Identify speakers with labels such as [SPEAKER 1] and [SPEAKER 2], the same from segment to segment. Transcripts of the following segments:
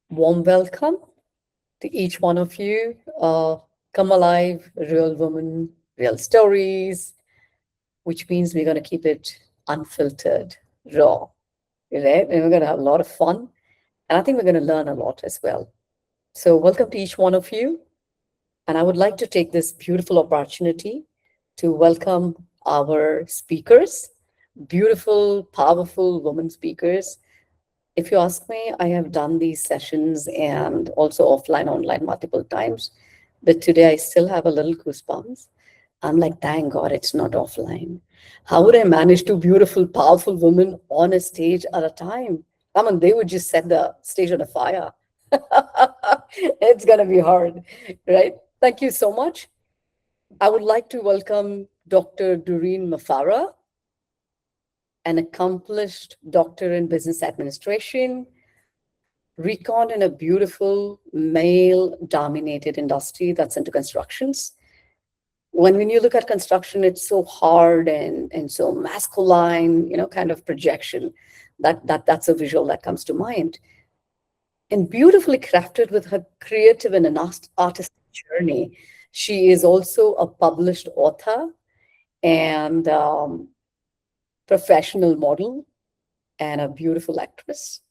[SPEAKER 1] Warm welcome to each one of you. Come alive, real women, real stories, which means we're going to keep it unfiltered, raw, right? And we're going to have a lot of fun. And I think we're going to learn a lot as well. So, welcome to each one of you. And I would like to take this beautiful opportunity to welcome our speakers, beautiful, powerful women speakers. If you ask me, I have done these sessions and also offline, online multiple times. But today I still have a little goosebumps. I'm like, thank God it's not offline. How would I manage two beautiful, powerful women on a stage at a time? I mean, they would just set the stage on a fire. It's going to be hard, right? Thank you so much. I would like to welcome Dr. Doreen Mafara, an accomplished doctor in business administration, recon in a beautiful male-dominated industry that's into constructions. When you look at construction, it's so hard and so masculine, kind of projection. That's a visual that comes to mind. And beautifully crafted with her creative and an artistic journey. She is also a published author and professional model and a beautiful actress.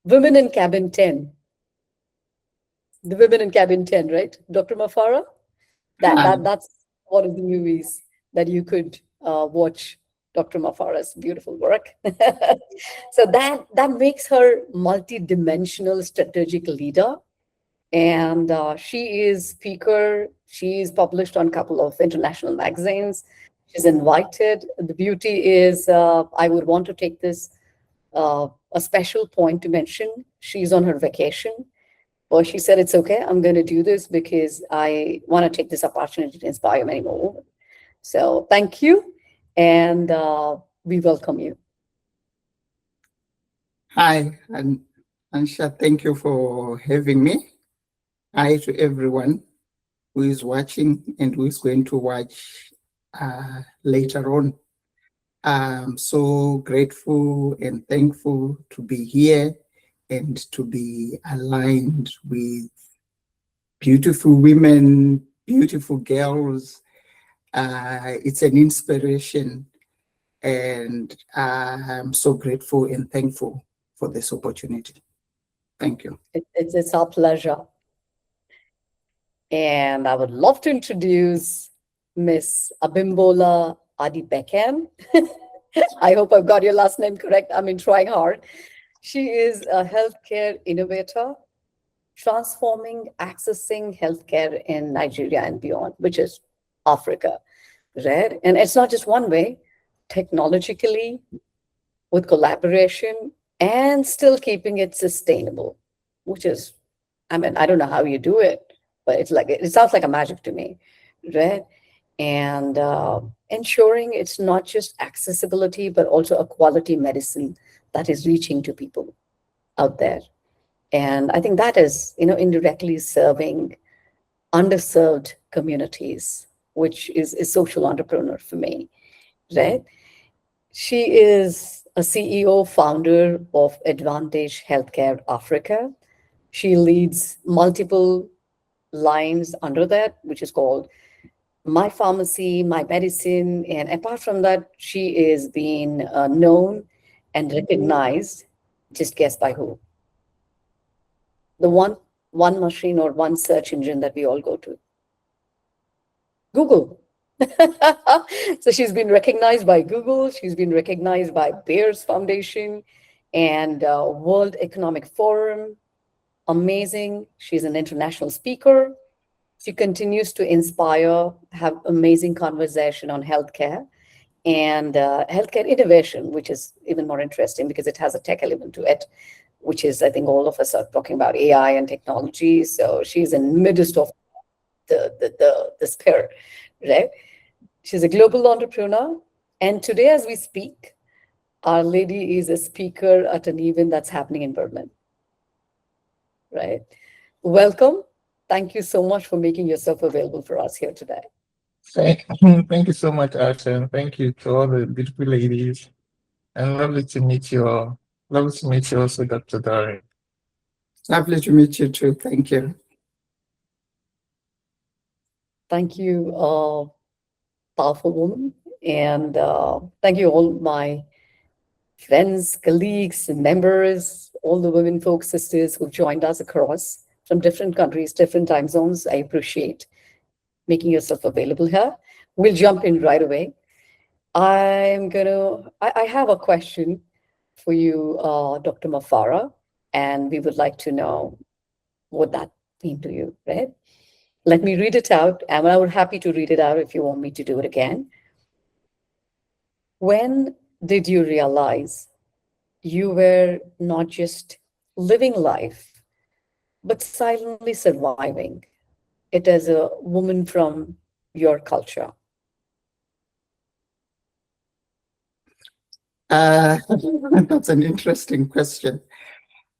[SPEAKER 1] Women in Cabin 10. The Women in Cabin 10, right? Dr. Mafara? That's one of the movies that you could watch Dr. Mafara's beautiful work. So that makes her multi-dimensional strategic leader. And she is speaker. She is published on a couple of international magazines. She's invited. The beauty is, I would want to take this a special point to mention. She's on her vacation. Well, she said, it's okay. I'm going to do this because I want to take this opportunity to inspire many more women. So thank you. And we welcome you.
[SPEAKER 2] Hi, and Ansha, thank you for having me. Hi to everyone who is watching and who is going to watch later on. I'm so grateful and thankful to be here and to be aligned with beautiful women, beautiful girls. It's an inspiration, and I'm so grateful and thankful for this opportunity. Thank you.
[SPEAKER 1] It's our pleasure. And I would love to introduce Miss Abimbola Adebakin. I hope I've got your last name correct. I mean, trying hard. She is a healthcare innovator, transforming, accessing healthcare in Nigeria and beyond, which is Africa, right? And it's not just one way, technologically, with collaboration, and still keeping it sustainable, which is, I mean, I don't know how you do it, but it sounds like a magic to me, right? And ensuring it's not just accessibility, but also a quality medicine that is reaching to people out there. And I think that is, indirectly serving underserved communities, which is a social entrepreneur for me, right? She is a CEO, founder of Advantage Healthcare Africa. She leads multiple lines under that, which is called My Pharmacy, My Medicine. And apart from that, she is being known and recognized, just guess by who? The one machine or one search engine that we all go to. Google. So she's been recognized by Google. She's been recognized by Bears Foundation and World Economic Forum. Amazing. She's an international speaker. She continues to inspire, have amazing conversation on healthcare and healthcare innovation, which is even more interesting because it has a tech element to it, which is, I think all of us are talking about AI and technology. So she's in midst of the sphere, right? She's a global entrepreneur. And today, as we speak, our lady is a speaker at an event that's happening in Berlin, right? Welcome. Thank you so much for making yourself available for us here today.
[SPEAKER 3] Thank you so much, Asha, and thank you to all the beautiful ladies. And lovely to meet you all. Lovely to meet you also, Dr. Doreen.
[SPEAKER 2] Lovely to meet you too. Thank you.
[SPEAKER 1] Thank you, powerful woman. And thank you, all my friends, colleagues, and members, all the women folk sisters who've joined us across from different countries, different time zones. I appreciate making yourself available here. We'll jump in right away. I have a question for you, Dr. Mafara, and we would like to know what that mean to you, right? Let me read it out, and I would happy to read it out if you want me to do it again. When did you realize you were not just living life, but silently surviving it as a woman from your culture?
[SPEAKER 2] That's an interesting question.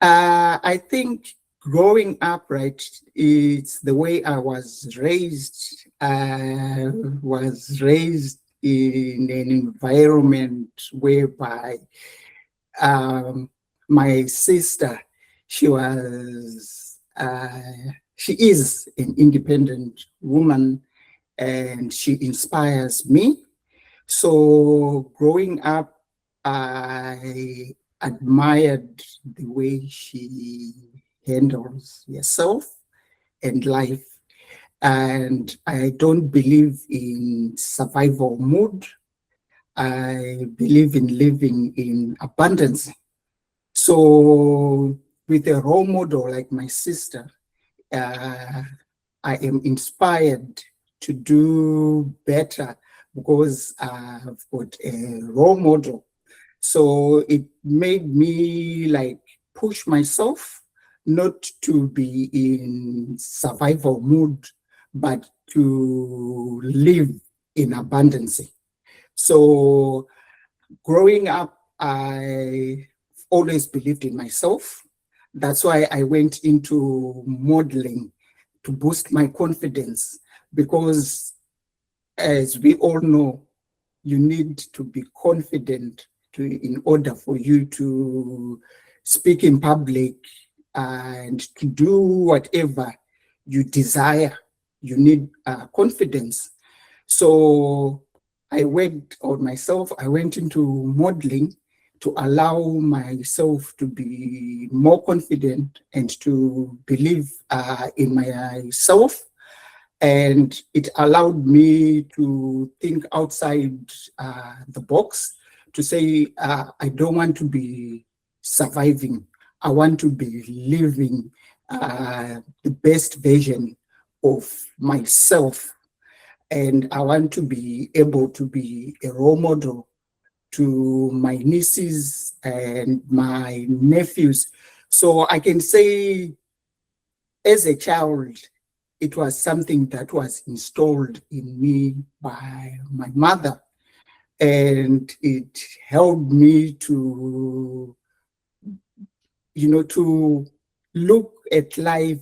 [SPEAKER 2] I think growing up, right, it's the way I was raised. I was raised in an environment whereby my sister, she is an independent woman, and she inspires me. So growing up, I admired the way she handles herself and life. And I don't believe in survival mode. I believe in living in abundance. So with a role model like my sister, I am inspired to do better because I've got a role model. So it made me like push myself not to be in survival mode, but to live in abundance. So growing up, I always believed in myself. That's why I went into modeling to boost my confidence, because as we all know, you need to be confident in order for you to speak in public and to do whatever you desire. You need confidence. So I worked on myself. I went into modeling to allow myself to be more confident and to believe in myself. And it allowed me to think outside the box, to say, I don't want to be surviving. I want to be living the best version of myself. And I want to be able to be a role model to my nieces and my nephews. So I can say, as a child, it was something that was installed in me by my mother, and it helped me to, to look at life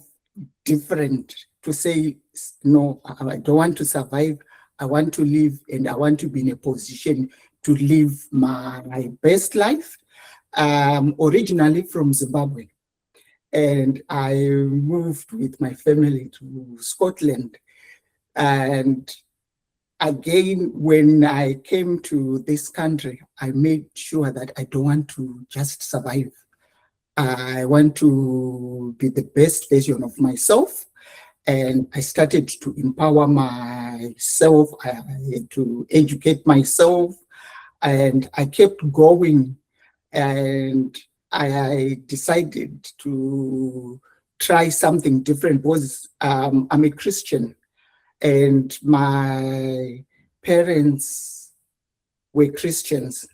[SPEAKER 2] different, to say, no, I don't want to survive. I want to live, and I want to be in a position to live my best life. Originally from Zimbabwe, and I moved with my family to Scotland. And again, when I came to this country, I made sure that I don't want to just survive. I want to be the best version of myself. And I started to empower myself, to educate myself, and I kept going. And I decided to try something different because I'm a Christian, and my parents were Christians.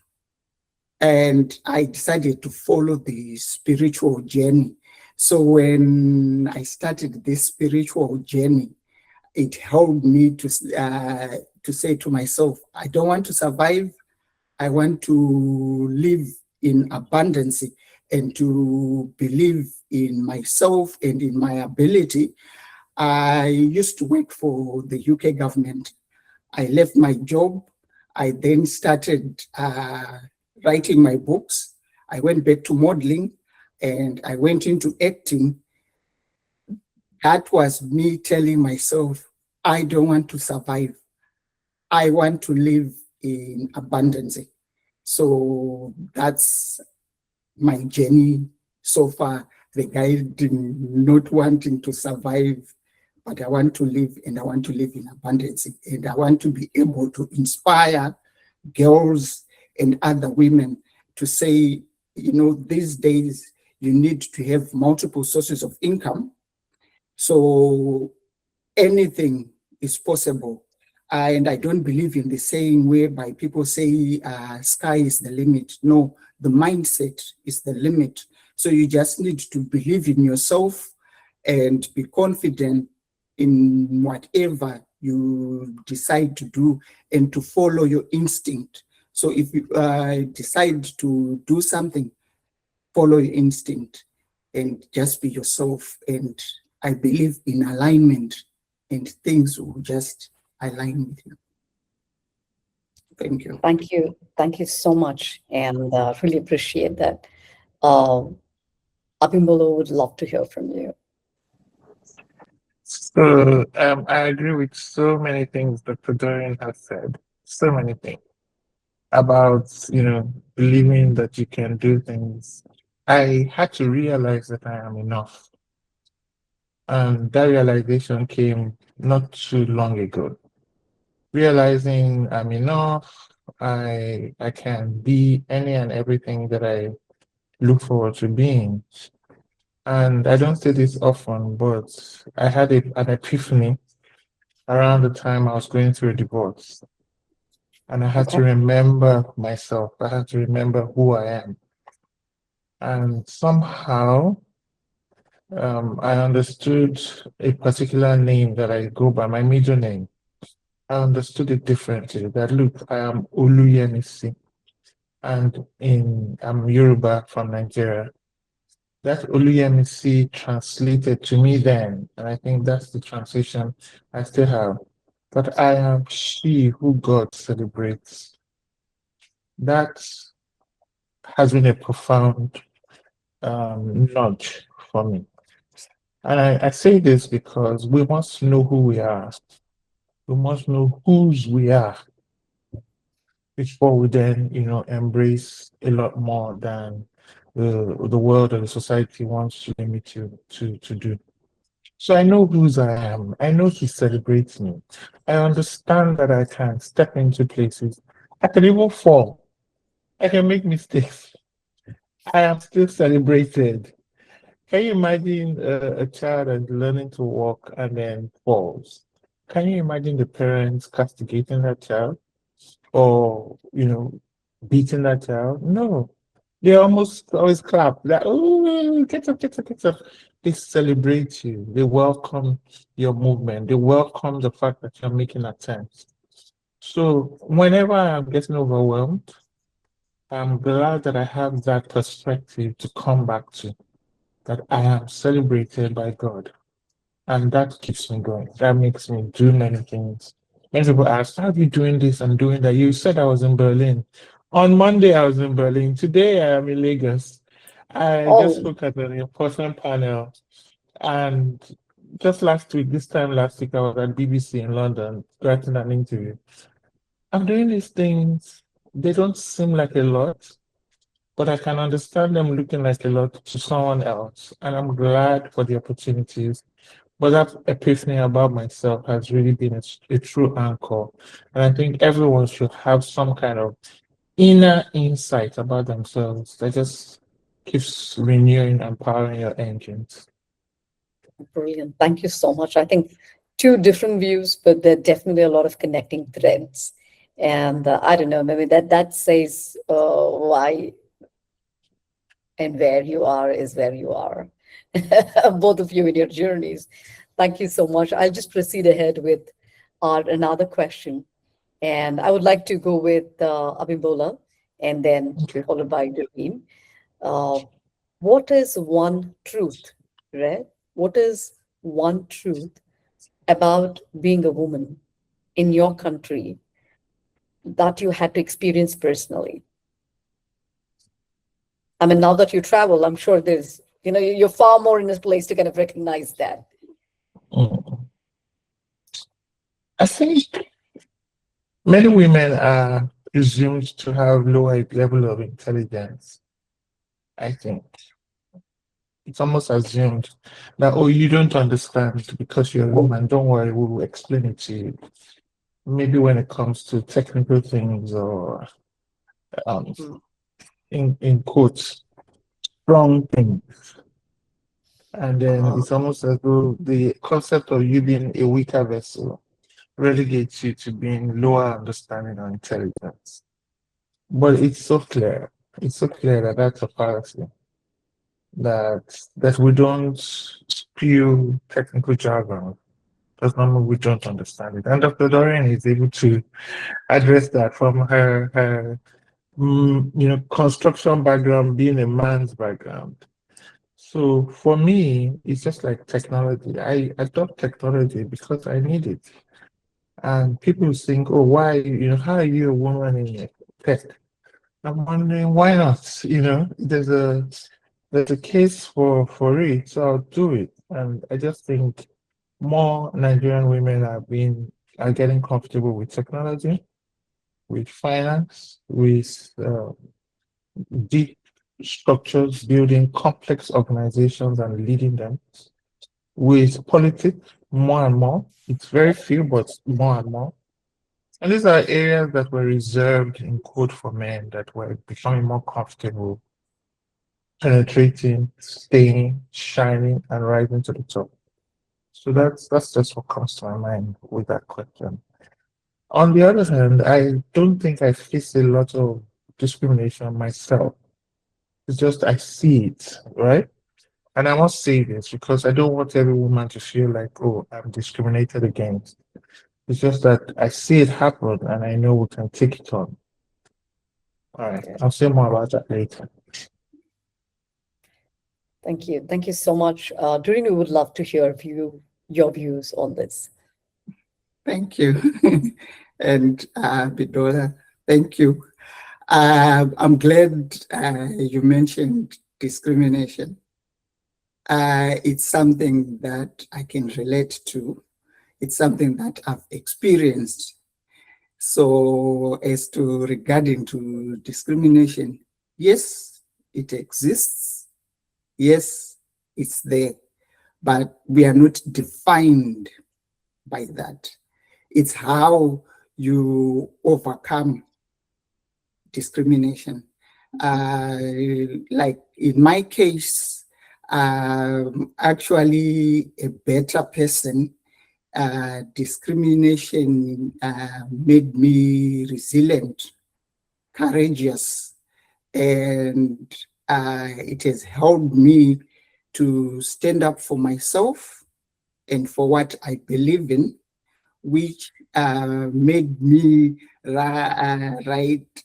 [SPEAKER 2] And I decided to follow the spiritual journey. So when I started this spiritual journey, it helped me to say to myself, I don't want to survive. I want to live in abundance and to believe in myself and in my ability. I used to work for the UK government. I left my job. I then started writing my books. I went back to modeling. and I went into acting, that was me telling myself, I don't want to survive. I want to live in abundance. So that's my journey so far regarding not wanting to survive, but I want to live, and I want to live in abundance. And I want to be able to inspire girls and other women to say, these days you need to have multiple sources of income. So anything is possible. And I don't believe in the saying whereby people say sky is the limit. No, the mindset is the limit. So you just need to believe in yourself and be confident in whatever you decide to do, and to follow your instinct. So if you decide to do something, follow your instinct and just be yourself. And I believe in alignment, and things will just align with you. Thank you.
[SPEAKER 1] Thank you. Thank you so much. And really appreciate that. Abimbola would love to hear from you.
[SPEAKER 3] So I agree with so many things Dr. Doreen has said. So many things about, believing that you can do things. I had to realize that I am enough. And that realization came not too long ago. Realizing I'm enough, I can be any and everything that I look forward to being. And I don't say this often, but I had an epiphany around the time I was going through a divorce. And I had to remember myself. I had to remember who I am. And somehow I understood a particular name that I go by, my middle name. I understood it differently. That look, I am Oluyemisi, and I'm Yoruba from Nigeria. That Oluyemisi translated to me then, and I think that's the translation I still have. But I am she who God celebrates. That has been a profound nudge for me. And I say this because we must know who we are. We must know whose we are before we then, embrace a lot more than the world or the society wants to limit you to do. So I know whose I am. I know He celebrates me. I understand that I can step into places. I can even fall. I can make mistakes. I am still celebrated. Can you imagine a child that's learning to walk and then falls? Can you imagine the parents castigating that child or, beating that child? No. They almost always clap. Like, oh, get up, get up, get up. They celebrate you. They welcome your movement. They welcome the fact that you're making attempts. So whenever I'm getting overwhelmed, I'm glad that I have that perspective to come back to, that I am celebrated by God. And that keeps me going. That makes me do many things. Many people ask, how are you doing this and doing that? You said I was in Berlin. On Monday, I was in Berlin. Today, I am in Lagos. I just
[SPEAKER 1] Oh,
[SPEAKER 3] spoke at an important panel. And just last week, this time last week, I was at BBC in London, writing an interview. I'm doing these things. They don't seem like a lot, but I can understand them looking like a lot to someone else. And I'm glad for the opportunities. But that epiphany about myself has really been a true anchor. And I think everyone should have some kind of inner insight about themselves that just keeps renewing and powering your engines.
[SPEAKER 1] brilliant. Thank you so much. I think two different views, but there are definitely a lot of connecting threads. And I don't know, maybe that says why and where you are is where you are. Both of you in your journeys. Thank you so much. I'll just proceed ahead with our another question. And I would like to go with Abimbola and then
[SPEAKER 3] Okay.
[SPEAKER 1] followed by Doreen. Uh, what is one truth, right? What is one truth about being a woman in your country that you had to experience personally? I mean, now that you travel, I'm sure there's, you're far more in a place to kind of recognize that.
[SPEAKER 3] Mm. I think many women are presumed to have lower level of intelligence. I think it's almost assumed that, oh, you don't understand because you're a woman. Don't worry, we will explain it to you. Maybe when it comes to technical things or um, in quotes, strong things. And then it's almost as though the concept of you being a weaker vessel relegates you to being lower understanding or intelligence. But it's so clear. It's so clear that that's a fallacy. That we don't spew technical jargon. Does not mean we don't understand it. And Dr. Doreen is able to address that from her construction background, being a man's background. So for me, it's just like technology. I adopt technology because I need it. And people think, oh, why, how are you a woman in tech? I'm wondering why not? There's a case for it, so I'll do it. And I just think more Nigerian women are getting comfortable with technology, with finance, with deep structures, building complex organizations and leading them, with politics more and more. It's very few, but more and more. And these are areas that were reserved in code for men that were becoming more comfortable, penetrating, staying, shining, and rising to the top. So that's just what comes to my mind with that question. On the other hand, I don't think I face a lot of discrimination myself. It's just I see it, right? And I must say this because I don't want every woman to feel like, oh, I'm discriminated against. It's just that I see it happen and I know we can take it on. All right, I'll say more about that later.
[SPEAKER 1] Thank you. Thank you so much. Doreen, we would love to hear your views on this.
[SPEAKER 2] Thank you. And Bidola, thank you. I'm glad you mentioned discrimination. It's something that I can relate to. It's something that I've experienced. So as to regarding to discrimination, yes, it exists. Yes, it's there, but we are not defined by that. It's how you overcome discrimination. Like in my case, actually a better person, discrimination made me resilient, courageous, and it has helped me to stand up for myself and for what I believe in, which made me write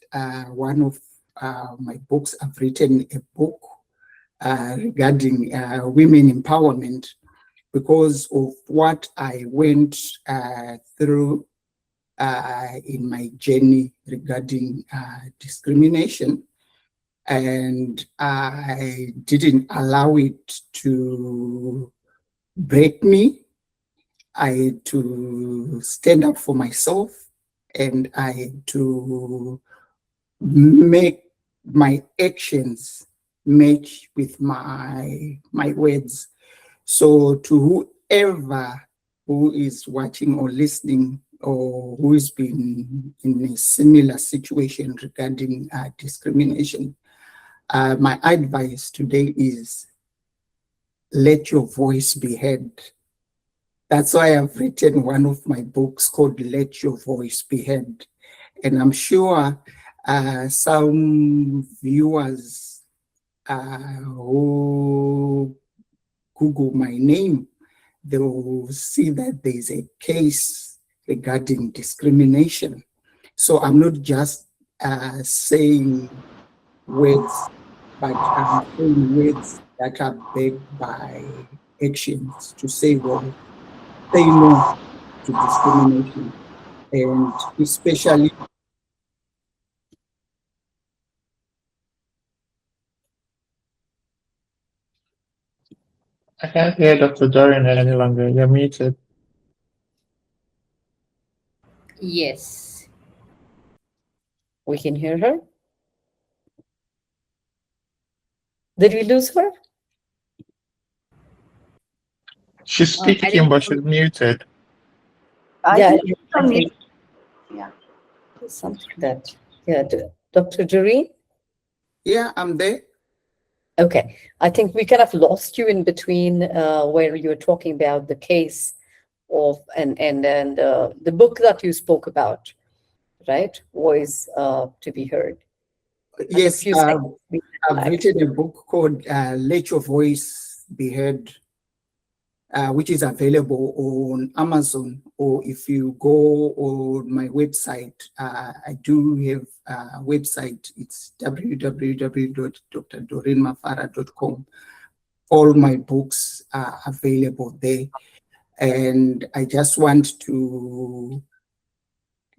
[SPEAKER 2] one of my books. I've written a book regarding women empowerment because of what I went through in my journey regarding discrimination. And I didn't allow it to break me. I had to stand up for myself, and I had to make my actions match with my words. So to whoever who is watching or listening or who has been in a similar situation regarding discrimination, my advice today is let your voice be heard. That's why I've written one of my books called Let Your Voice Be Heard. And I'm sure some viewers who Google my name, they will see that there's a case regarding discrimination. So I'm not just saying words, but I'm saying words that are backed by actions to say, well, say no to discrimination, and especially
[SPEAKER 3] I can't hear Dr. Doreen any longer. You're muted.
[SPEAKER 4] Yes.
[SPEAKER 1] We can hear her. Did we lose her?
[SPEAKER 3] She's
[SPEAKER 4] I
[SPEAKER 3] speaking,
[SPEAKER 4] think
[SPEAKER 3] but she's muted.
[SPEAKER 5] I
[SPEAKER 1] Yeah,
[SPEAKER 5] think
[SPEAKER 1] I
[SPEAKER 5] from
[SPEAKER 1] think
[SPEAKER 5] yeah.
[SPEAKER 1] something that, yeah, Dr. Doreen?
[SPEAKER 2] Yeah, I'm there.
[SPEAKER 1] Okay, I think we kind of lost you in between where you were talking about the case of and the book that you spoke about, right? Voice to be heard. I think
[SPEAKER 2] Yes,
[SPEAKER 1] few seconds we
[SPEAKER 2] I've
[SPEAKER 1] lagged.
[SPEAKER 2] written a book called Let Your Voice Be Heard, which is available on Amazon, or if you go on my website, I do have a website. It's www.drdoreenmafara.com. All my books are available there. And I just want to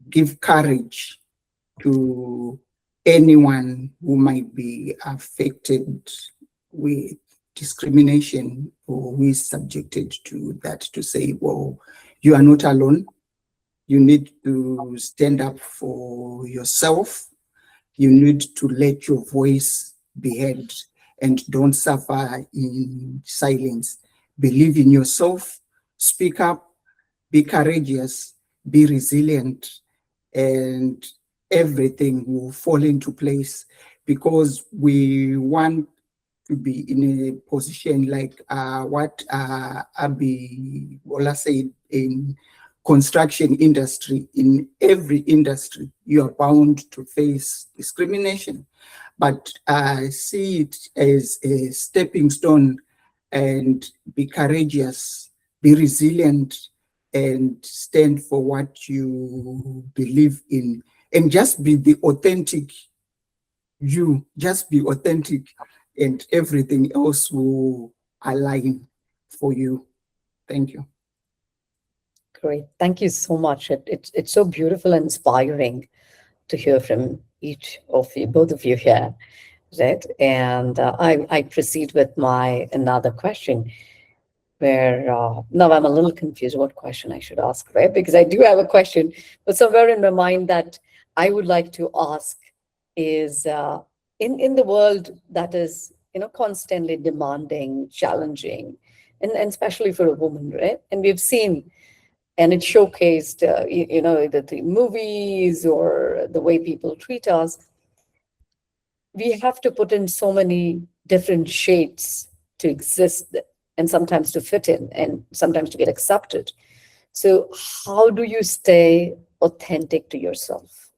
[SPEAKER 2] give courage to anyone who might be affected with discrimination or who is subjected to that, to say, well, you are not alone. You need to stand up for yourself. You need to let your voice be heard and don't suffer in silence. Believe in yourself, speak up, be courageous, be resilient, and everything will fall into place, because we want to be in a position like what Abimbola said, in construction industry. In every industry, you are bound to face discrimination, but I see it as a stepping stone, and be courageous, be resilient, and stand for what you believe in, and just be the authentic you. Just be authentic, and everything else will align for you. Thank you.
[SPEAKER 1] Great. Thank you so much. It's so beautiful and inspiring to hear from each of you, both of you here, right? And I proceed with my another question, where now I'm a little confused what question I should ask, right? Because I do have a question, but somewhere in my mind that I would like to ask is in the world that is, constantly demanding, challenging, and especially for a woman, right? And we've seen, and it showcased, either the movies or the way people treat us. We have to put in so many different shades to exist, and sometimes to fit in, and sometimes to get accepted. So how do you stay authentic to yourself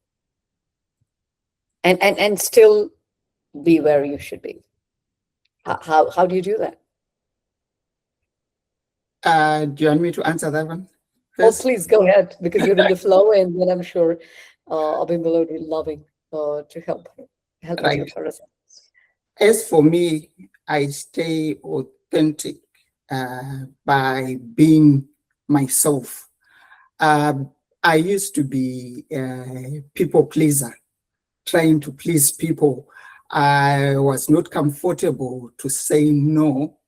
[SPEAKER 1] and still be where you should be? How do you do that?
[SPEAKER 2] Do you want me to answer that one
[SPEAKER 1] Oh,
[SPEAKER 2] first?
[SPEAKER 1] please go ahead, because you're in the flow, and then I'm sure Abimbola would be loving to help us
[SPEAKER 2] Right.
[SPEAKER 1] with her as well.
[SPEAKER 2] As for me, I stay authentic by being myself. I used to be a people pleaser, trying to please people. I was not comfortable to say no,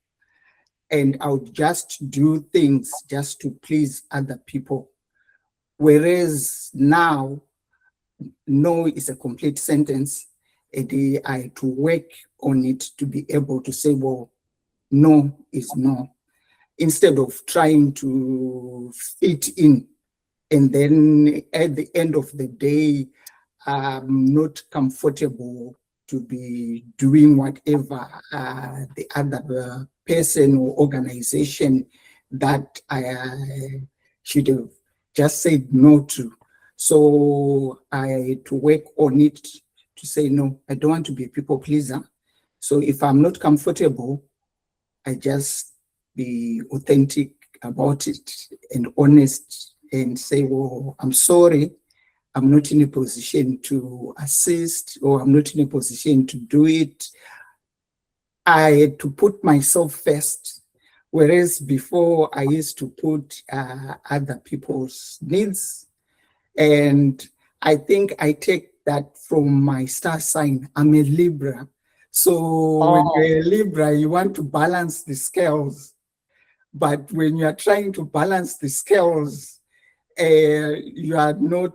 [SPEAKER 2] and I would just do things just to please other people. Whereas now, no is a complete sentence. And I had to work on it to be able to say, well, no is no, instead of trying to fit in. And then at the end of the day, I'm not comfortable to be doing whatever the other person or organization that I should have just said no to. So I had to work on it to say, no, I don't want to be a people pleaser. So if I'm not comfortable, I just be authentic about it and honest, and say, well, I'm sorry, I'm not in a position to assist, or I'm not in a position to do it. I had to put myself first, whereas before I used to put other people's needs. And I think I take that from my star sign. I'm a Libra. So when you're a Libra, you want to balance the scales. But when you are trying to balance the scales, you are not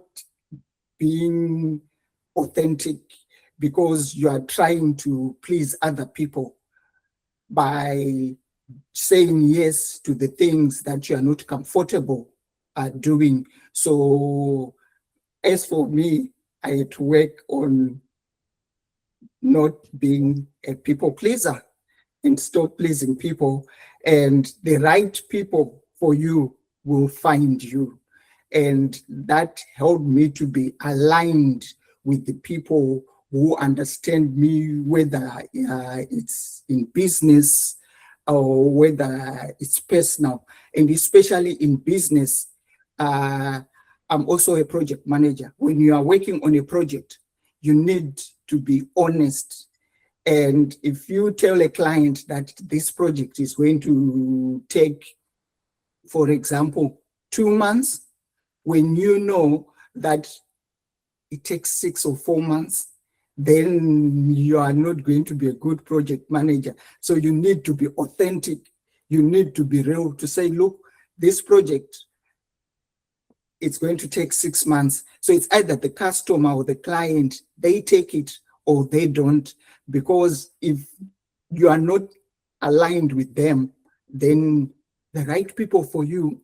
[SPEAKER 2] being authentic because you are trying to please other people by saying yes to the things that you are not comfortable doing. So as for me, I had to work on not being a people pleaser and stop pleasing people, and the right people for you will find you. And that helped me to be aligned with the people who understand me, whether it's in business or whether it's personal. And especially in business, I'm also a project manager. When you are working on a project, you need to be honest. And if you tell a client that this project is going to take, for example, 2 months, when you know that it takes 6 or 4 months, then you are not going to be a good project manager. So you need to be authentic. You need to be real to say, look, this project, it's going to take 6 months. So it's either the customer or the client, they take it or they don't. Because if you are not aligned with them, then the right people for you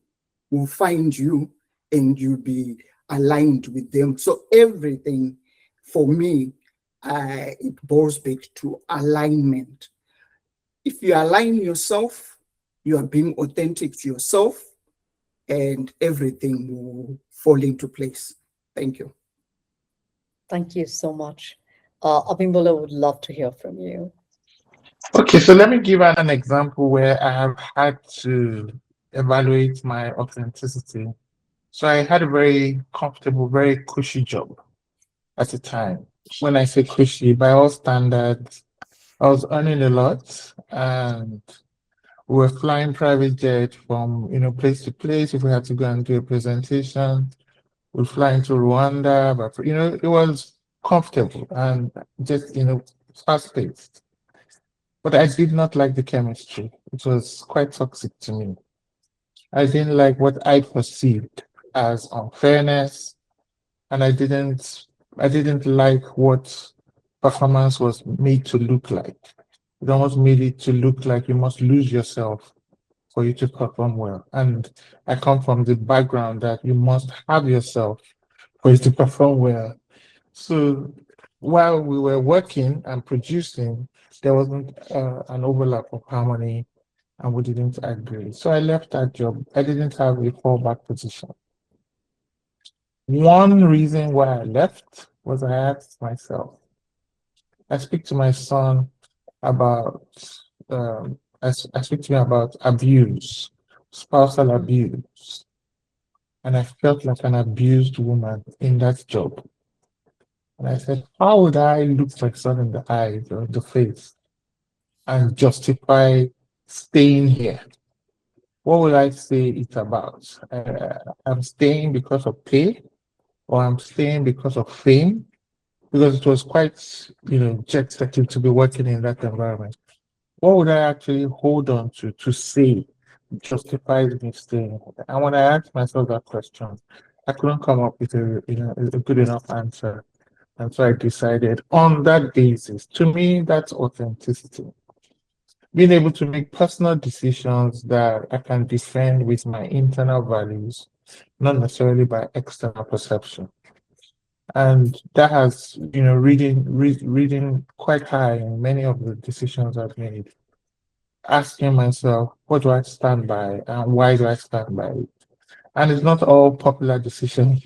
[SPEAKER 2] will find you and you'll be aligned with them. So everything for me, it boils back to alignment. If you align yourself, you are being authentic to yourself, and everything will fall into place. Thank you.
[SPEAKER 1] Thank you so much. Abimbola would love to hear from you.
[SPEAKER 3] Okay, so let me give an example where I have had to evaluate my authenticity. So I had a very comfortable, very cushy job at the time. When I say cushy, by all standards, I was earning a lot, and we were flying private jet from place to place. If we had to go and do a presentation, we'd fly into Rwanda, but it was comfortable and just fast paced. But I did not like the chemistry. It was quite toxic to me. I didn't like what I perceived as unfairness, and I didn't like what performance was made to look like. It almost made it to look like you must lose yourself for you to perform well. And I come from the background that you must have yourself for you to perform well. So while we were working and producing, there wasn't an overlap of harmony, and we didn't agree. So I left that job. I didn't have a fallback position. One reason why I left was I asked myself, I speak to my son about, I speak to him about abuse, spousal abuse. And I felt like an abused woman in that job. And I said, how would I look like sun in the eyes or the face and justify staying here? What would I say it's about? I'm staying because of pay, or I'm staying because of fame? Because it was quite, jet setting to be working in that environment. What would I actually hold on to say justifies me staying? And when I asked myself that question, I couldn't come up with a good enough answer. And so I decided on that basis. To me, that's authenticity. Being able to make personal decisions that I can defend with my internal values, not necessarily by external perception. And that has, reading quite high in many of the decisions I've made, asking myself, what do I stand by and why do I stand by it? And it's not all popular decisions,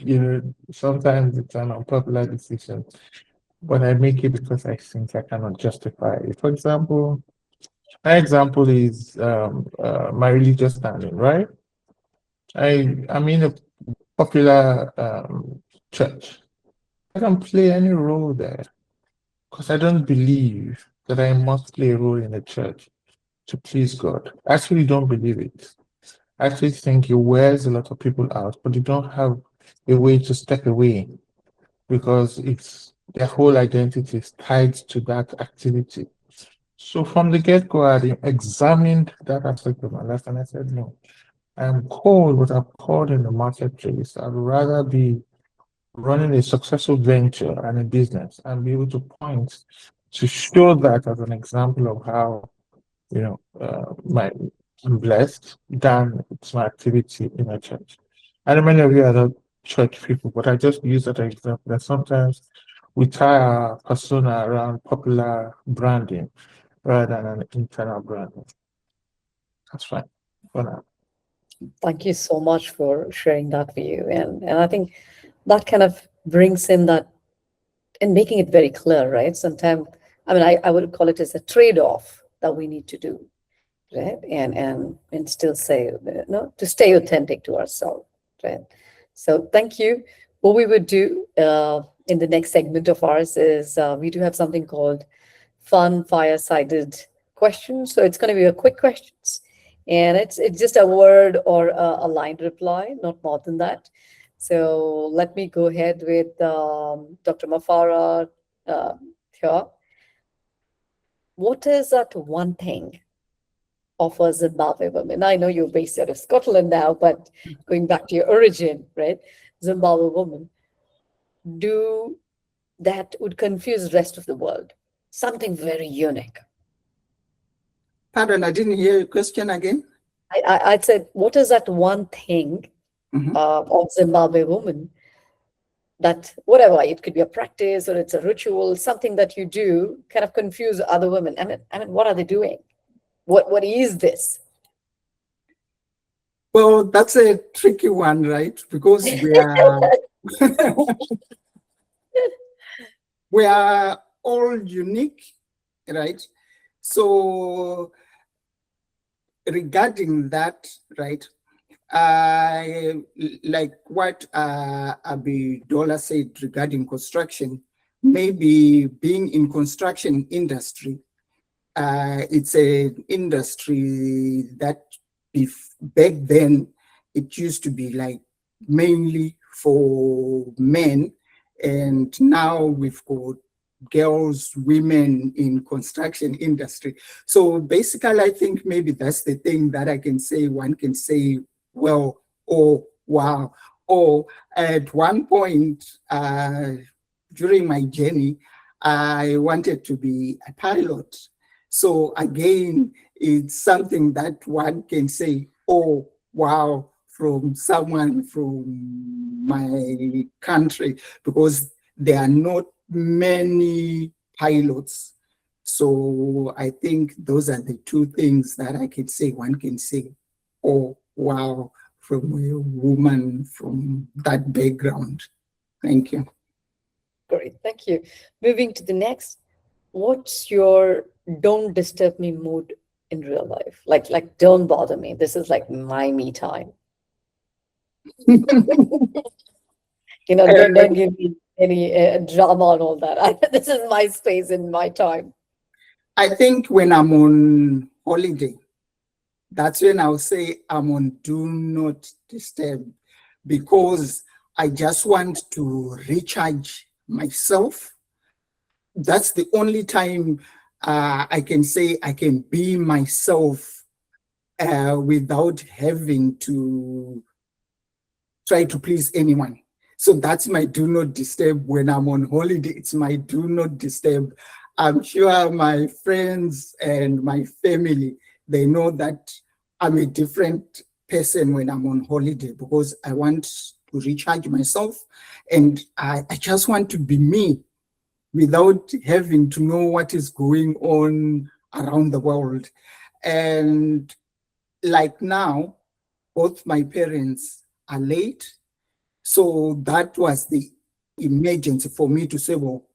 [SPEAKER 3] sometimes it's an unpopular decision, but I make it because I think I cannot justify it. For example, my example is my religious standing, right? I'm in a popular church. I don't play any role there because I don't believe that I must play a role in the church to please God. I actually don't believe it. I actually think it wears a lot of people out, but you don't have a way to step away because it's their whole identity is tied to that activity. So from the get-go, I had examined that aspect of my life and I said, no, I'm called what I'm called in the marketplace. I'd rather be running a successful venture and a business and be able to point to show that as an example of how, my I'm blessed than it's my activity in a church. I know many of you are not church people, but I just use that example that sometimes we tie our persona around popular branding rather than an internal branding. That's fine for now.
[SPEAKER 1] Thank you so much for sharing that view. And I think that kind of brings in that and making it very clear, right? Sometimes, I mean, I would call it as a trade-off that we need to do, right? And still say, no, to stay authentic to ourselves, right? So thank you. What we would do in the next segment of ours is we do have something called fun fire-sided questions. So it's going to be a quick questions, and it's just a word or a line reply, not more than that. So let me go ahead with Dr. Mafara here. What is that one thing of a Zimbabwe woman? I know you're based out of Scotland now, but going back to your origin, right? Zimbabwe woman, do that would confuse the rest of the world. Something very unique.
[SPEAKER 2] Pardon, I didn't hear your question again.
[SPEAKER 1] I said, what is that one thing
[SPEAKER 2] Mhm.
[SPEAKER 1] of Zimbabwe woman that whatever, it could be a practice or it's a ritual, something that you do kind of confuse other women. I mean, what are they doing? What is this?
[SPEAKER 2] Well, that's a tricky one, right? Because we are we are all unique, right? So regarding that, right? Like what Abimbola said regarding construction, maybe being in construction industry, it's an industry that back then it used to be like mainly for men, and now we've got girls, women in construction industry. So basically, I think maybe that's the thing that I can say. One can say, well, oh, wow. Or at one point during my journey, I wanted to be a pilot. So again, it's something that one can say, oh, wow, from someone from my country, because there are not many pilots. So I think those are the two things that I could say. One can say, oh, wow, from a woman from that background. Thank you.
[SPEAKER 1] Great, thank you. Moving to the next, what's your don't disturb me mood in real life? Like don't bother me. This is like my me time. Don't give me any drama and all that. This is my space and my time.
[SPEAKER 2] I think when I'm on holiday, that's when I'll say I'm on do not disturb, because I just want to recharge myself. That's the only time I can say I can be myself without having to try to please anyone. So that's my do not disturb when I'm on holiday. It's my do not disturb. I'm sure my friends and my family, they know that I'm a different person when I'm on holiday, because I want to recharge myself, and I just want to be me without having to know what is going on around the world. And like now, both my parents are late. So that was the emergency for me to say, well,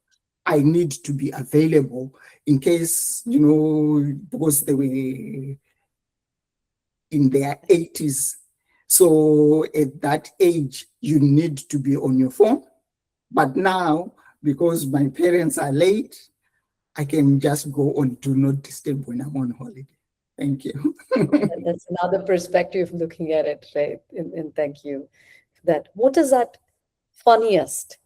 [SPEAKER 2] I need to be available in case, because they were in their 80s. So at that age, you need to be on your phone. But now, because my parents are late, I can just go on do not disturb when I'm on holiday. Thank you.
[SPEAKER 1] And that's another perspective of looking at it, right? And thank you for that. What is that funniest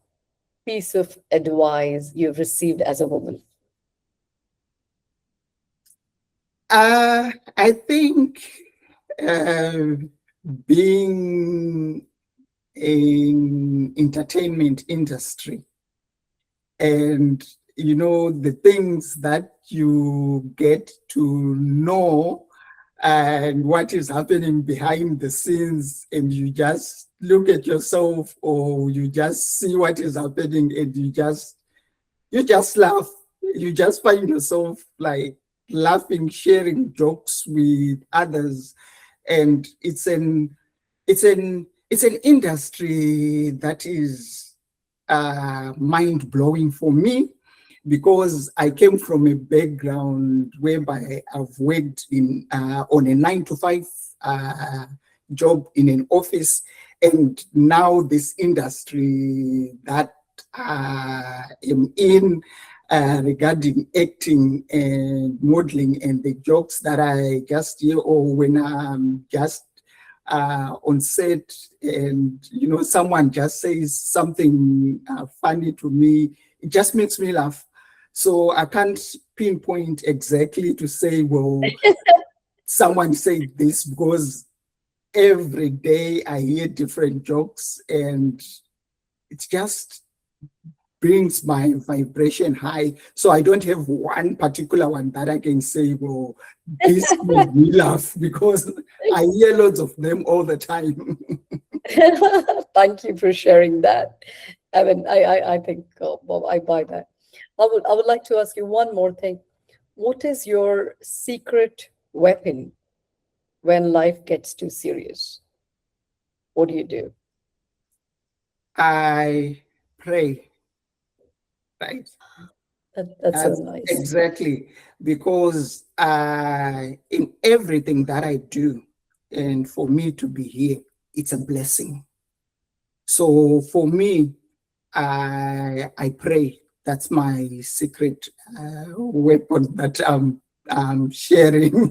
[SPEAKER 1] piece of advice you've received as a woman?
[SPEAKER 2] I think uh, being in entertainment industry and the things that you get to know and what is happening behind the scenes, and you just look at yourself or you just see what is happening and you just laugh. You just find yourself like laughing, sharing jokes with others. And it's an industry that is mind blowing for me, because I came from a background whereby I've worked in on a 9 to 5 job in an office, and now this industry that am in, regarding acting and modeling, and the jokes that I just hear, or when I'm just on set, and someone just says something funny to me, it just makes me laugh. So I can't pinpoint exactly to say, well, someone said this, because every day I hear different jokes, and it just brings my vibration high. So I don't have one particular one that I can say, well, this made me laugh, because I hear loads of them all the time.
[SPEAKER 1] Thank you for sharing that. I mean, I think, well, I buy that. I would like to ask you one more thing. What is your secret weapon when life gets too serious? What do you do?
[SPEAKER 2] I pray, right?
[SPEAKER 1] That's so
[SPEAKER 2] That's
[SPEAKER 1] nice.
[SPEAKER 2] exactly, because in everything that I do, and for me to be here, it's a blessing. So for me, I pray. That's my secret weapon that I'm sharing.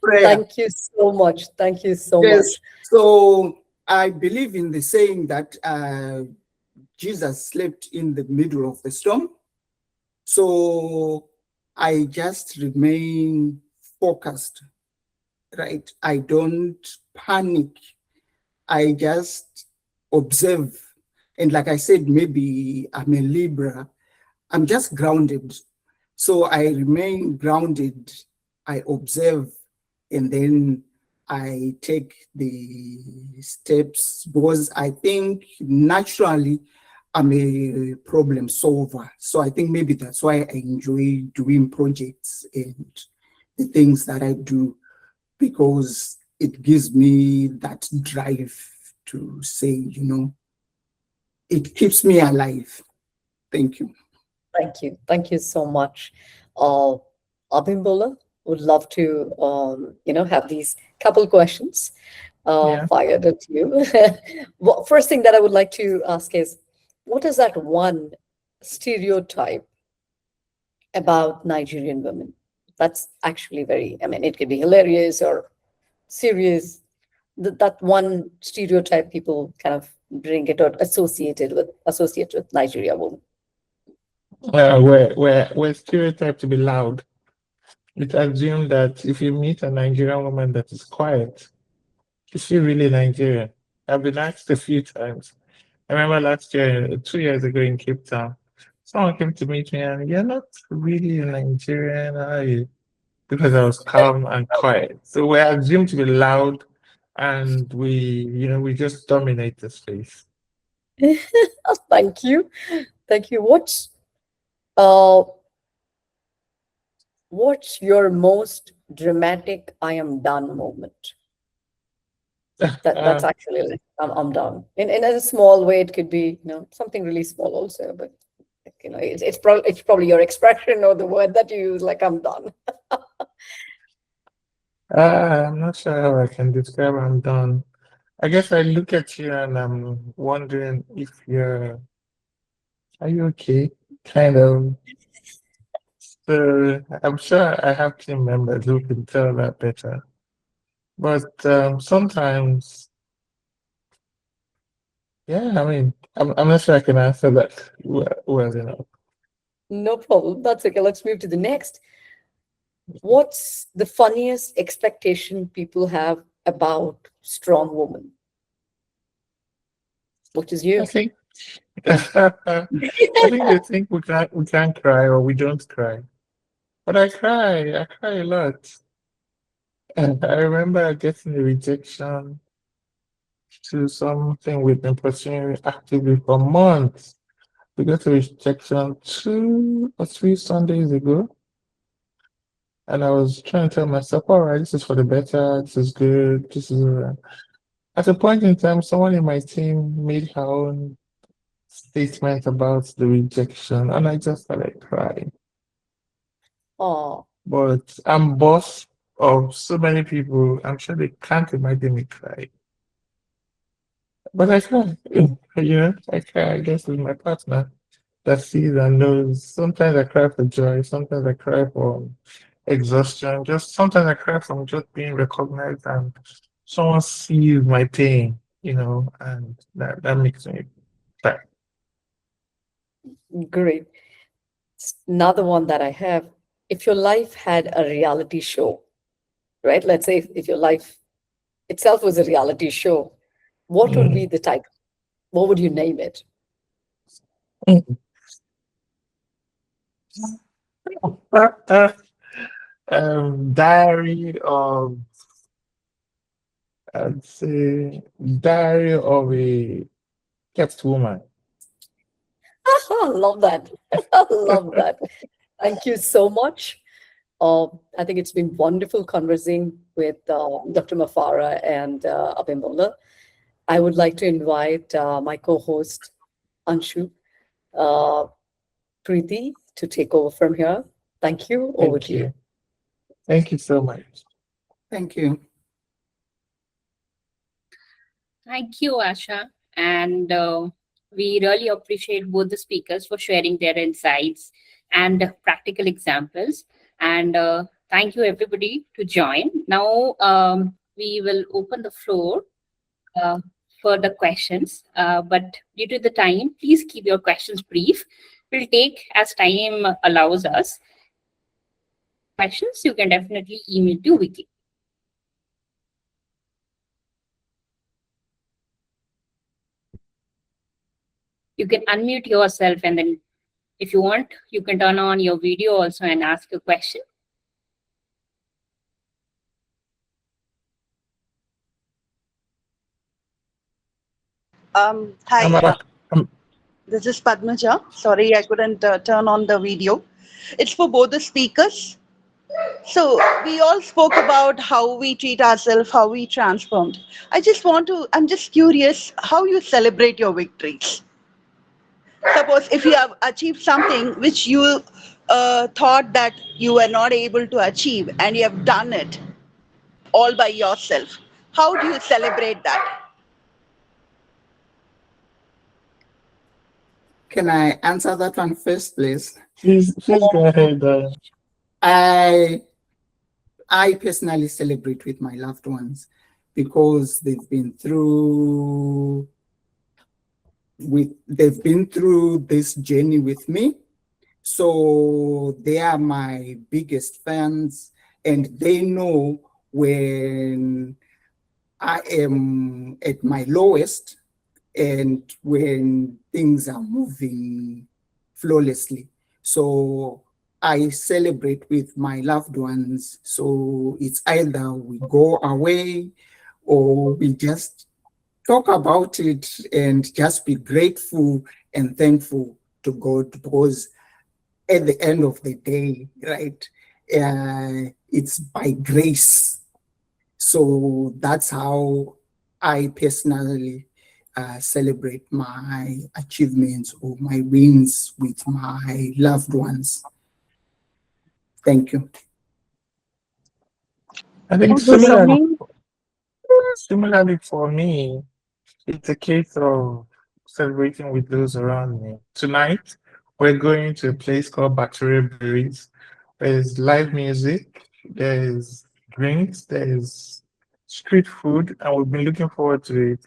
[SPEAKER 2] Prayer.
[SPEAKER 1] Thank you so much. Thank you so
[SPEAKER 2] Yes.
[SPEAKER 1] much.
[SPEAKER 2] So I believe in the saying that Jesus slept in the middle of the storm. So I just remain focused, right? I don't panic. I just observe. And like I said, maybe I'm a Libra. I'm just grounded. So I remain grounded. I observe, and then I take the steps, because I think naturally I'm a problem solver. So I think maybe that's why I enjoy doing projects and the things that I do, because it gives me that drive to say, it keeps me alive. Thank you.
[SPEAKER 1] Thank you. Thank you so much. Uh, Abimbola would love to, have these couple questions
[SPEAKER 3] Yeah.
[SPEAKER 1] fired at you. Well, first thing that I would like to ask is, what is that one stereotype about Nigerian women? That's actually very, I mean, it could be hilarious or serious. That one stereotype people kind of bring it or associate with Nigeria women.
[SPEAKER 3] We're stereotyped to be loud. It's assumed that if you meet a Nigerian woman that is quiet, is she really Nigerian? I've been asked a few times. I remember last year, 2 years ago in Cape Town, someone came to meet me and you're not really Nigerian, are you? Because I was calm and quiet. So we're assumed to be loud and we just dominate the space.
[SPEAKER 1] Thank you. Thank you. Uh what's your most dramatic I am done moment? That's
[SPEAKER 3] Uh,
[SPEAKER 1] actually like, I'm done. In a small way, it could be, something really small also, but it's probably your expression or the word that you use, like I'm done.
[SPEAKER 3] I'm not sure how I can describe I'm done. I guess I look at you and I'm wondering if are you okay? Kind of. So I'm sure I have team members who can tell that better. But sometimes, yeah, I mean, I'm not sure I can answer that well enough.
[SPEAKER 1] No problem. That's okay. Let's move to the next. What's the funniest expectation people have about strong women? Which is
[SPEAKER 3] I
[SPEAKER 1] you.
[SPEAKER 3] think I think they think we can't cry or we don't cry. But I cry. I cry a lot. I remember getting a rejection to something we've been pursuing actively for months. We got a rejection 2 or 3 Sundays ago. And I was trying to tell myself, all right, this is for the better, this is good, this is at a point in time, someone in my team made her own statement about the rejection, and I just started crying.
[SPEAKER 1] Oh,
[SPEAKER 3] But I'm boss of so many people, I'm sure they can't imagine me cry. But I cry, I cry, I guess, with my partner that sees and knows. Sometimes I cry for joy, sometimes I cry for exhaustion, just sometimes I cry from just being recognized and someone sees my pain, and that makes me cry.
[SPEAKER 1] great. Another one that I have. If your life had a reality show, right? Let's say if your life itself was a reality show, what would be
[SPEAKER 3] Mm.
[SPEAKER 1] the title? What would you name it?
[SPEAKER 3] Diary of, I'd say, Diary of a Kept Woman.
[SPEAKER 1] Love that. Love that. Thank you so much. I think it's been wonderful conversing with Dr. Mafara and Abimbola. I would like to invite my co-host Anshu, uh, Preeti, to take over from here. Thank you. Over
[SPEAKER 3] Thank
[SPEAKER 1] to you.
[SPEAKER 3] you. Thank you so much.
[SPEAKER 2] Thank you.
[SPEAKER 4] Thank you, Asha. And we really appreciate both the speakers for sharing their insights and practical examples. And thank you, everybody, to join. Now, we will open the floor uh, for the questions. But due to the time, please keep your questions brief. We'll take as time allows us. Questions, you can definitely email to Wiki. You can unmute yourself, and then if you want, you can turn on your video also and ask a question.
[SPEAKER 5] Hi,
[SPEAKER 3] I'm, a- I'm,
[SPEAKER 5] this is Padmaja. Sorry, I couldn't turn on the video. It's for both the speakers. So, we all spoke about how we treat ourselves, how we transformed. I'm just curious how you celebrate your victories. Suppose if you have achieved something which you thought that you were not able to achieve and you have done it all by yourself, how do you celebrate that?
[SPEAKER 2] Can I answer that one first, please?
[SPEAKER 3] please go ahead.
[SPEAKER 2] I I personally celebrate with my loved ones because they've been through this journey with me. So they are my biggest fans, and they know when I am at my lowest and when things are moving flawlessly. So I celebrate with my loved ones. So it's either we go away or we just talk about it and just be grateful and thankful to God, because at the end of the day, right, it's by grace. So that's how I personally celebrate my achievements or my wins with my loved ones. Thank you.
[SPEAKER 3] I think
[SPEAKER 5] Good evening.
[SPEAKER 3] similarly for me, it's a case of celebrating with those around me. Tonight, we're going to a place called Battery Berries. There's live music, there's drinks, there's street food, and we've been looking forward to it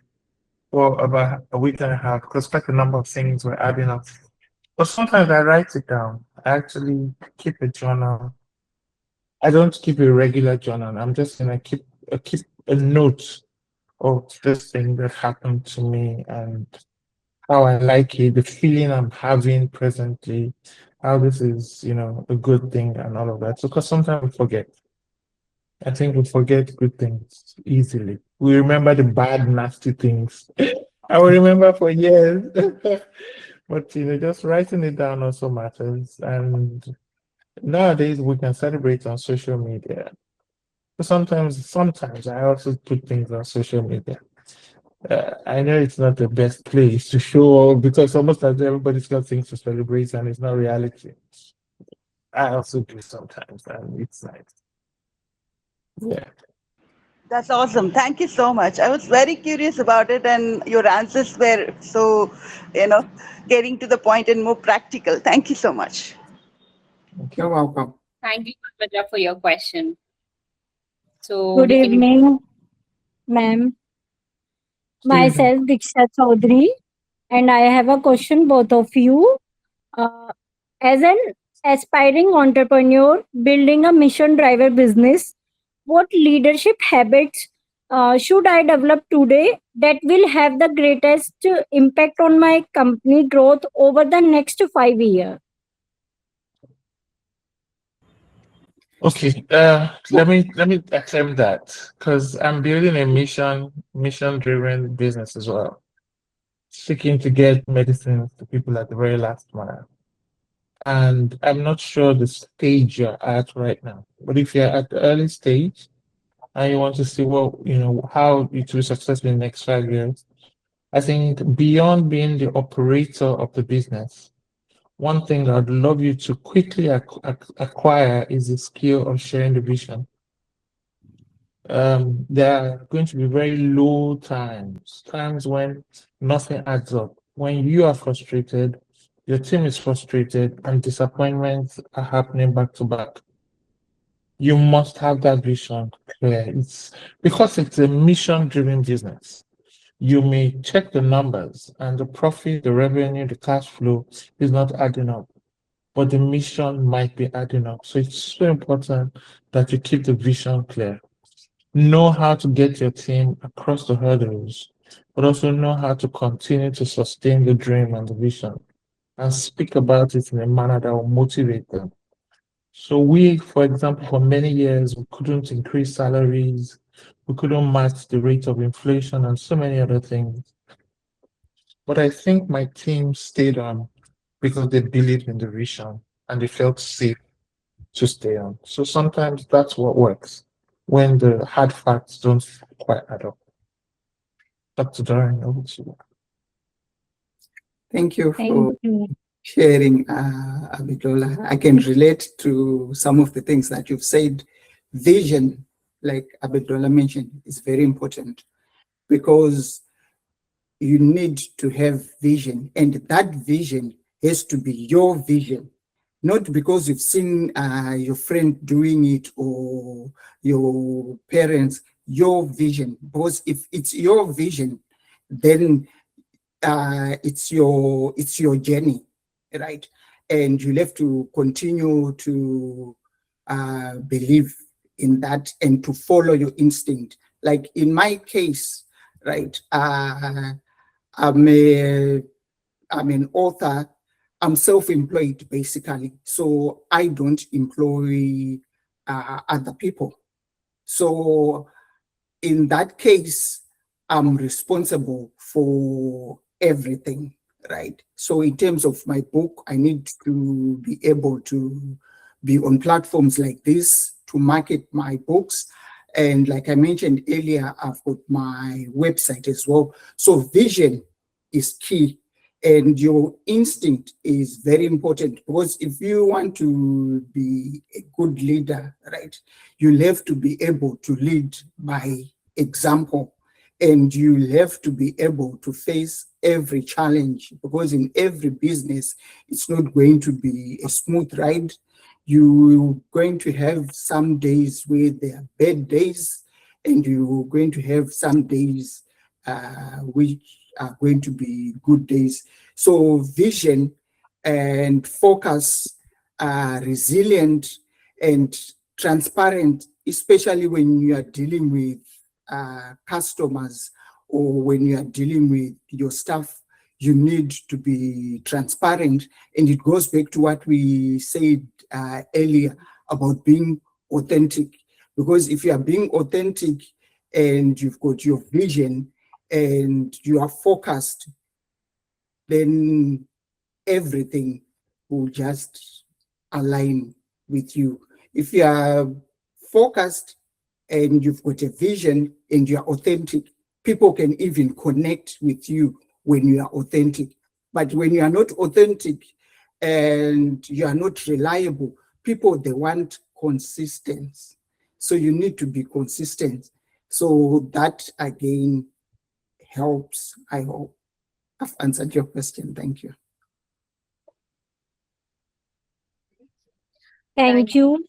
[SPEAKER 3] for about a week and a half because quite a number of things were adding up. But sometimes I write it down. I actually keep a journal I don't keep a regular journal. I'm just gonna keep a note of this thing that happened to me and how I like it, the feeling I'm having presently, how this is, a good thing and all of that. So, because sometimes we forget. I think we forget good things easily. We remember the bad, nasty things. I will remember for years. But just writing it down also matters. And nowadays we can celebrate on social media. But sometimes I also put things on social media. I know it's not the best place to show off because almost as everybody's got things to celebrate and it's not reality. I also do sometimes, and it's nice. Yeah.
[SPEAKER 5] That's awesome. Thank you so much. I was very curious about it, and your answers were so, you know, getting to the point and more practical. Thank you so much.
[SPEAKER 2] You're welcome.
[SPEAKER 4] Thank you, Padmaja, for your question. So
[SPEAKER 6] Good
[SPEAKER 4] we can.
[SPEAKER 6] evening, ma'am. Myself, Diksha Chaudhary, and I have a question, both of you. Uh, as an aspiring entrepreneur building a mission driver business, what leadership habits should I develop today that will have the greatest impact on my company growth over the next 5 years?
[SPEAKER 3] Okay. Let me attempt that because I'm building a mission-driven business as well, seeking to get medicines to people at the very last mile. And I'm not sure the stage you're at right now, but if you're at the early stage and you want to see how it will be successful in the next 5 years, I think beyond being the operator of the business, one thing I'd love you to quickly acquire is the skill of sharing the vision. There are going to be very low times when nothing adds up, when you are frustrated, your team is frustrated, and disappointments are happening back to back. You must have that vision clear. It's because it's a mission-driven business. You may check the numbers and the profit, the revenue, the cash flow is not adding up, but the mission might be adding up. So it's so important that you keep the vision clear. Know how to get your team across the hurdles, but also know how to continue to sustain the dream and the vision and speak about it in a manner that will motivate them. So we, for example, for many years, we couldn't increase salaries, we couldn't match the rate of inflation and so many other things. But I think my team stayed on because they believed in the vision and they felt safe to stay on. So sometimes that's what works when the hard facts don't quite add up. Dr. Doreen, over to you.
[SPEAKER 2] Thank you for
[SPEAKER 6] Thank you.
[SPEAKER 2] sharing, Abimbola. I can relate to some of the things that you've said. Vision, like Abimbola mentioned, is very important because you need to have vision, and that vision has to be your vision, not because you've seen your friend doing it or your parents. Your vision, because if it's your vision, then it's your journey, right? And you'll have to continue to believe in that and to follow your instinct. Like in my case, right? I'm an author. I'm self-employed basically, so I don't employ other people. So in that case, I'm responsible for everything, right? So in terms of my book, I need to be able to be on platforms like this to market my books. And like I mentioned earlier, I've got my website as well. So vision is key. And your instinct is very important, because if you want to be a good leader, right, you'll have to be able to lead by example, and you'll have to be able to face every challenge, because in every business, it's not going to be a smooth ride. You're going to have some days where there are bad days, and you're going to have some days which are going to be good days. So vision and focus, resilient, and transparent, especially when you are dealing with customers or when you are dealing with your staff. You need to be transparent, and it goes back to what we said earlier about being authentic. Because if you are being authentic and you've got your vision and you are focused, then everything will just align with you. If you are focused and you've got a vision and you're authentic, people can even connect with you when you are authentic. But when you are not authentic and you are not reliable, people, they want consistency. So you need to be consistent. So that again helps. I hope I've answered your question. Thank you.
[SPEAKER 6] Thank you.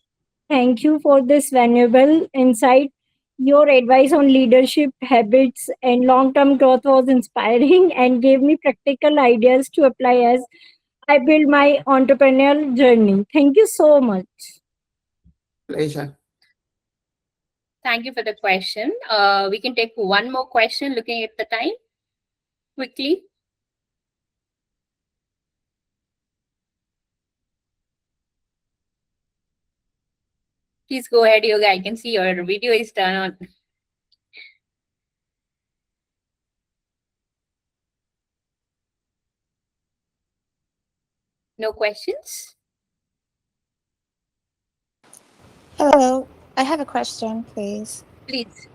[SPEAKER 6] Thank you for this valuable insight. Your advice on leadership habits and long term growth was inspiring and gave me practical ideas to apply as I build my entrepreneurial journey. Thank you so much.
[SPEAKER 2] Pleasure.
[SPEAKER 4] Thank you for the question. We can take one more question looking at the time quickly. Please go ahead, Yoga. I can see your video is turned on. No questions?
[SPEAKER 7] Hello, I have a question, please.
[SPEAKER 4] Please.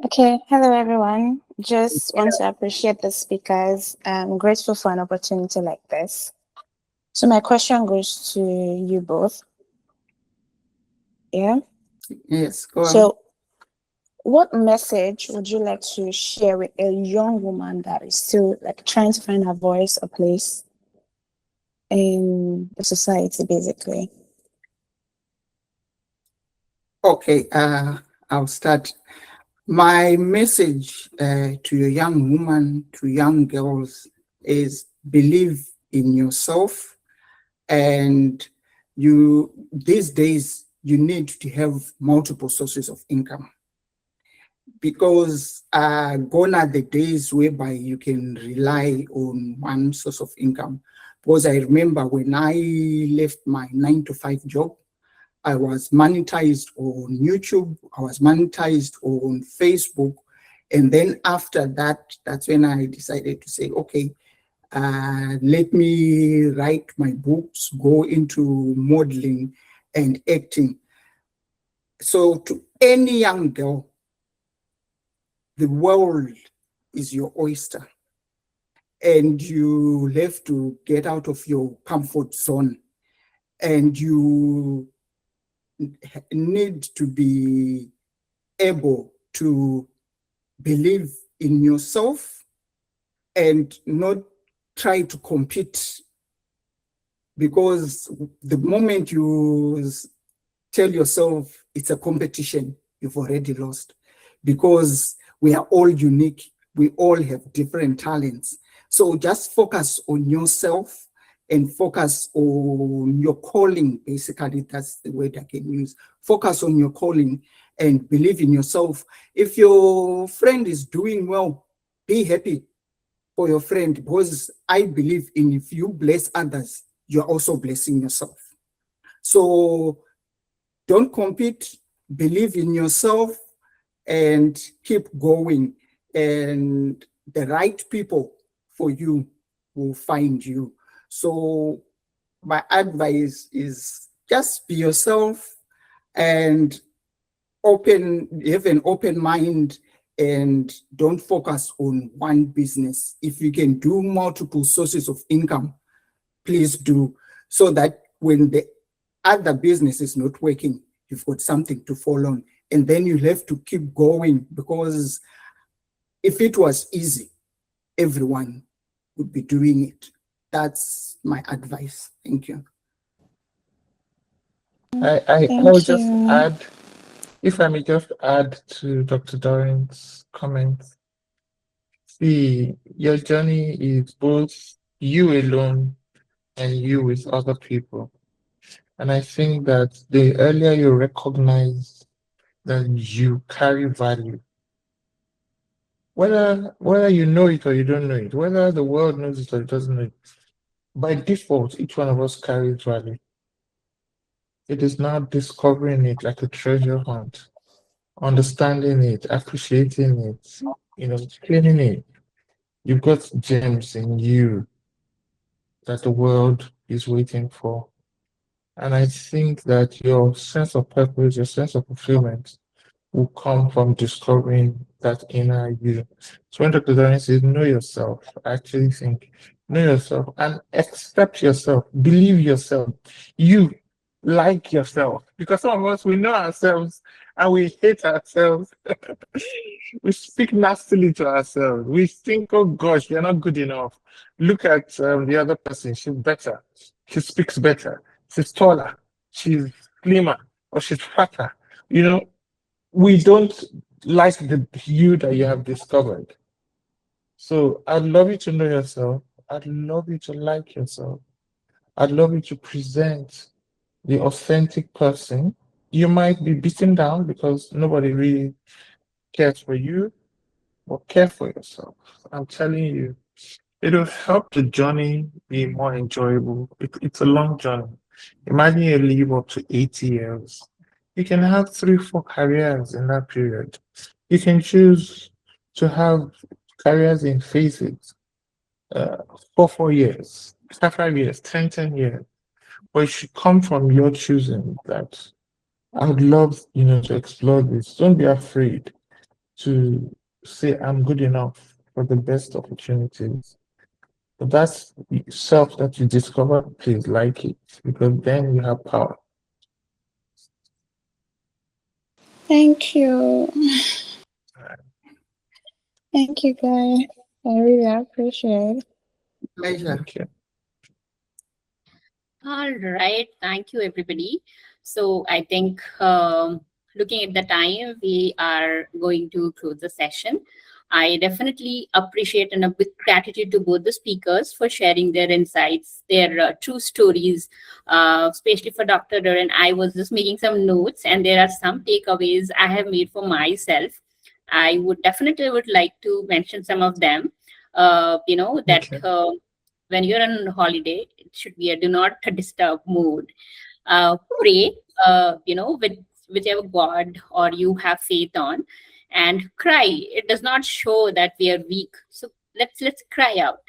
[SPEAKER 7] Okay, hello everyone. Just want to appreciate the speakers. I'm grateful for an opportunity like this. So my question goes to you both. Yeah.
[SPEAKER 2] Yes, go on.
[SPEAKER 7] So what message would you like to share with a young woman that is still like trying to find her voice or place in the society, basically?
[SPEAKER 2] Okay, I'll start. My message to a young woman, to young girls, is believe in yourself. And these days, you need to have multiple sources of income. Because gone are the days whereby you can rely on one source of income. Because I remember when I left my 9-to-5 job, I was monetized on YouTube, I was monetized on Facebook. And then after that, that's when I decided to say, okay, let me write my books, go into modeling and acting. So to any young girl, the world is your oyster. And you have to get out of your comfort zone. And you need to be able to believe in yourself and not try to compete, because the moment you tell yourself it's a competition, you've already lost, because we are all unique. We all have different talents. So just focus on yourself and focus on your calling. Basically, that's the word I can use. Focus on your calling and believe in yourself. If your friend is doing well, be happy for your friend, because I believe in if you bless others, you're also blessing yourself. So don't compete, believe in yourself and keep going. And the right people for you will find you. So my advice is just be yourself and have an open mind, and don't focus on one business. If you can do multiple sources of income, please do, so that when the other business is not working, you've got something to fall on. And then you have to keep going, because if it was easy, everyone would be doing it. That's my advice. Thank you.
[SPEAKER 3] I
[SPEAKER 7] Thank
[SPEAKER 3] will just
[SPEAKER 7] you.
[SPEAKER 3] add, if I may just add to Dr. Doreen's comments. See, your journey is both you alone and you with other people. And I think that the earlier you recognize that you carry value, whether you know it or you don't know it, whether the world knows it or it doesn't know it, by default, each one of us carries value. It is now discovering it like a treasure hunt, understanding it, appreciating it, cleaning it. You've got gems in you that the world is waiting for. And I think that your sense of purpose, your sense of fulfillment will come from discovering that inner you. So when Dr. Doreen says, know yourself, I actually think, know yourself and accept yourself, believe yourself, you like yourself. Because some of us, we know ourselves and we hate ourselves. We speak nastily to ourselves. We think, oh gosh, you're not good enough. Look at the other person, she's better. She speaks better. She's taller. She's slimmer or she's fatter. We don't like the you that you have discovered. So I'd love you to know yourself. I'd love you to like yourself. I'd love you to present the authentic person. You might be beaten down because nobody really cares for you, but care for yourself. I'm telling you, it'll help the journey be more enjoyable. It's a long journey. Imagine you live up to 80 years. You can have 3, 4 careers in that period. You can choose to have careers in phases, 4, 4 years, 5, 5 years, 10, 10 years. But it should come from your choosing that I would love, to explore this. Don't be afraid to say I'm good enough for the best opportunities. But that's self that you discover, please like it, because then you have power.
[SPEAKER 7] Thank you. Thank you, guys. I really appreciate it.
[SPEAKER 2] Pleasure.
[SPEAKER 3] Thank you.
[SPEAKER 4] All right. Thank you, everybody. So I think looking at the time, we are going to close the session. I definitely appreciate and a big gratitude to both the speakers for sharing their insights, their true stories, especially for Dr. Doreen. I was just making some notes and there are some takeaways I have made for myself. I would definitely like to mention some of them. That
[SPEAKER 3] Okay.
[SPEAKER 4] when you're on holiday, it should be a do not disturb mode. Pray, with whichever God or you have faith on, and cry. It does not show that we are weak. So let's cry out.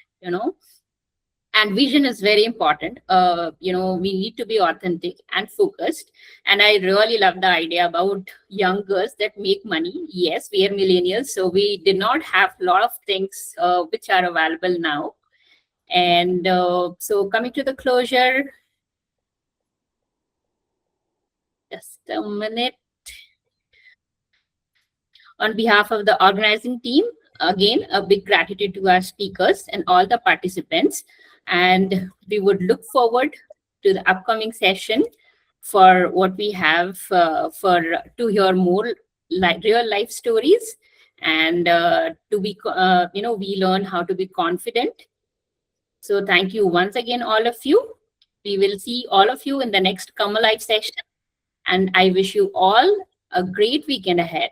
[SPEAKER 4] And vision is very important. We need to be authentic and focused. And I really love the idea about young girls that make money. Yes, we are millennials, so we did not have a lot of things which are available now. And so coming to the closure, just a minute. On behalf of the organizing team, again, a big gratitude to our speakers and all the participants. And we would look forward to the upcoming session for what we have to hear more real life stories and to be, we learn how to be confident. So thank you once again, all of you. We will see all of you in the next Come Alive session. And I wish you all a great weekend ahead.